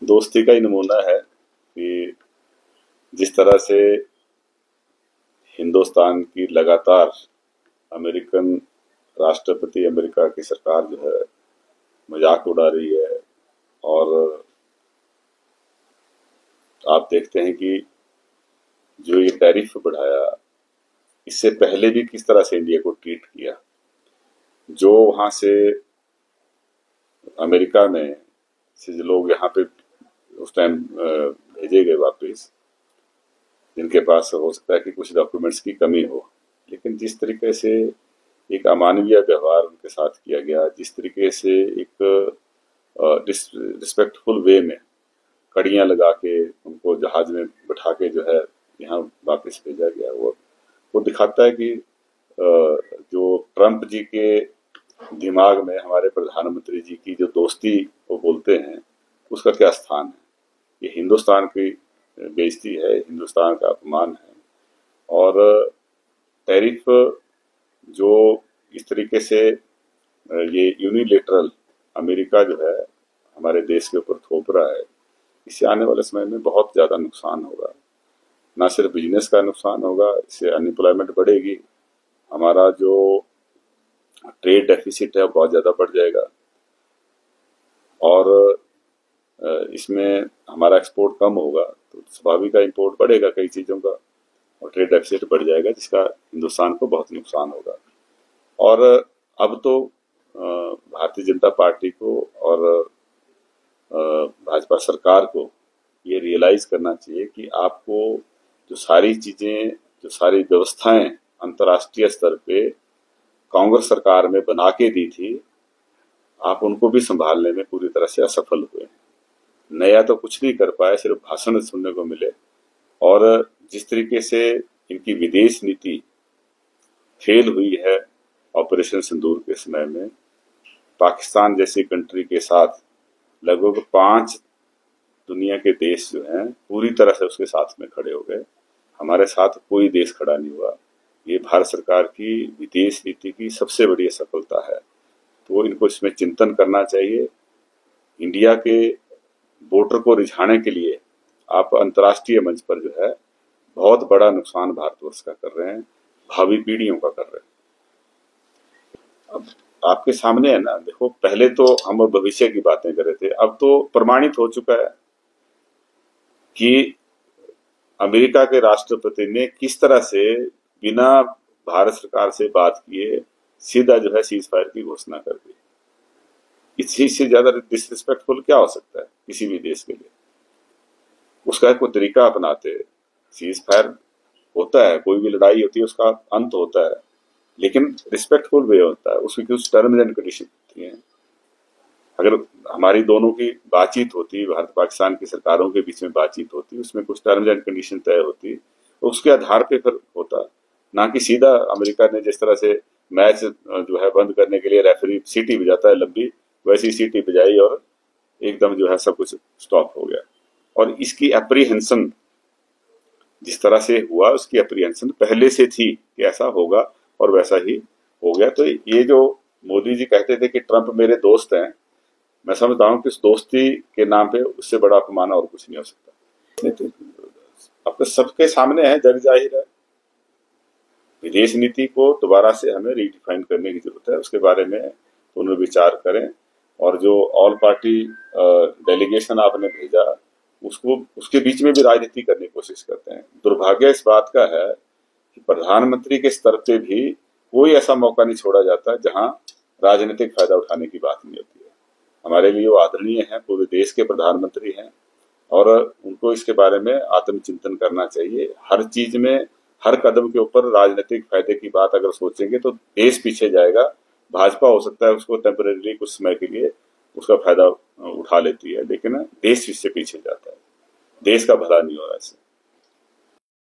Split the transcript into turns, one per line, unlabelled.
दोस्ती का ही नमूना है कि जिस तरह से हिंदुस्तान की लगातार अमेरिकन राष्ट्रपति, अमेरिका की सरकार जो है मजाक उड़ा रही है। और आप देखते हैं कि जो ये टैरिफ बढ़ाया, इससे पहले भी किस तरह से इंडिया को ट्रीट किया। जो वहां से अमेरिका में से जो लोग यहाँ पे उस टाइम भेजे गए वापस, जिनके पास हो सकता है कि कुछ डॉक्यूमेंट्स की कमी हो, लेकिन जिस तरीके से एक अमानवीय व्यवहार उनके साथ किया गया, जिस तरीके से एक रिस्पेक्टफुल वे में कड़ियां लगा के उनको जहाज में बैठा के जो है यहाँ वापस भेजा गया, वो दिखाता है कि जो ट्रंप जी के दिमाग में हमारे प्रधानमंत्री जी की जो दोस्ती वो बोलते हैं, उसका क्या स्थान है। ये हिंदुस्तान की बेइज्जती है, हिंदुस्तान का अपमान है। और टैरिफ जो इस तरीके से ये यूनिलेटरल अमेरिका जो है हमारे देश के ऊपर थोप रहा है, इससे आने वाले समय में बहुत ज़्यादा नुकसान होगा। ना सिर्फ बिजनेस का नुकसान होगा, इससे अनएम्प्लॉयमेंट बढ़ेगी, हमारा जो ट्रेड डेफिसिट है बहुत ज़्यादा बढ़ जाएगा, और इसमें हमारा एक्सपोर्ट कम होगा तो स्वाभाविक इंपोर्ट बढ़ेगा कई चीज़ों का, और ट्रेड डेफिसिट बढ़ जाएगा, जिसका हिंदुस्तान को बहुत नुकसान होगा। और अब तो भारतीय जनता पार्टी को और भाजपा सरकार को ये रियलाइज करना चाहिए कि आपको जो सारी चीजें, जो सारी व्यवस्थाएं अंतर्राष्ट्रीय स्तर पे कांग्रेस सरकार में बना के दी थी, आप उनको भी संभालने में पूरी तरह से असफल हुए। नया तो कुछ नहीं कर पाए, सिर्फ भाषण सुनने को मिले। और जिस तरीके से इनकी विदेश नीति फेल हुई है ऑपरेशन सिंदूर के समय में, पाकिस्तान जैसी कंट्री के साथ लगभग 5 दुनिया के देश जो हैं पूरी तरह से उसके साथ में खड़े हो गए, हमारे साथ कोई देश खड़ा नहीं हुआ। ये भारत सरकार की विदेश नीति की सबसे बड़ी असफलता है, तो इनको इसमें चिंतन करना चाहिए। इंडिया के वोटर को रिझाने के लिए आप अंतर्राष्ट्रीय मंच पर जो है बहुत बड़ा नुकसान भारतवर्ष का कर रहे हैं, भावी पीढ़ियों का कर रहे हैं। अब आपके सामने है ना, देखो पहले तो हम भविष्य की बातें कर रहे थे, अब तो प्रमाणित हो चुका है कि अमेरिका के राष्ट्रपति ने किस तरह से बिना भारत सरकार से बात किए सीधा जो है सीज फायर की घोषणा कर दी। इसी से ज्यादा डिसरिस्पेक्टफुल क्या हो सकता है किसी भी देश के लिए। उसका कोई तरीका अपनाते, सीज फायर होता है, कोई भी लड़ाई होती है उसका अंत होता है, लेकिन रिस्पेक्टफुल वे होता है, उसकी कुछ टर्म्स एंड कंडीशन होती हैं। अगर हमारी दोनों की बातचीत होती, भारत पाकिस्तान की सरकारों के बीच में बातचीत होती, उसमें कुछ टर्म्स एंड कंडीशन तय होती, तो उसके आधार पे फिर होता, ना कि सीधा अमेरिका ने जिस तरह से मैच जो है बंद करने के लिए रेफरी सीटी बजाता है लंबी, वैसी सीटी बजाई और एकदम जो है सब कुछ स्टॉप हो गया। और इसकी अप्रीहेंशन जिस तरह से हुआ, उसकी अप्रीहेंशन पहले से थी कि ऐसा होगा और वैसा ही हो गया। तो ये जो मोदी जी कहते थे कि ट्रंप मेरे दोस्त हैं, मैं समझता हूं कि उस दोस्ती के नाम पे उससे बड़ा अपमान और कुछ नहीं हो सकता। अब सबके सामने है, जग जाहिर है। विदेश नीति को दोबारा से हमें रीडिफाइन करने की जरूरत है, उसके बारे में पुनर्विचार करें। और जो ऑल पार्टी डेलीगेशन आपने भेजा, उसको उसके बीच में भी राजनीति करने की कोशिश करते हैं। दुर्भाग्य इस बात का है कि प्रधानमंत्री के स्तर पे भी कोई ऐसा मौका नहीं छोड़ा जाता जहां राजनीतिक फायदा उठाने की बात नहीं होती है। हमारे लिए वो आदरणीय हैं, पूरे देश के प्रधानमंत्री हैं, और उनको इसके बारे में आत्मचिंतन करना चाहिए। हर चीज में, हर कदम के ऊपर राजनीतिक फायदे की बात अगर सोचेंगे तो देश पीछे जाएगा। भाजपा हो सकता है उसको टेम्परेरी कुछ समय के लिए उसका फायदा उठा लेती है, लेकिन देश इससे पीछे जाता है। देश का भला नहीं हो रहा है इससे।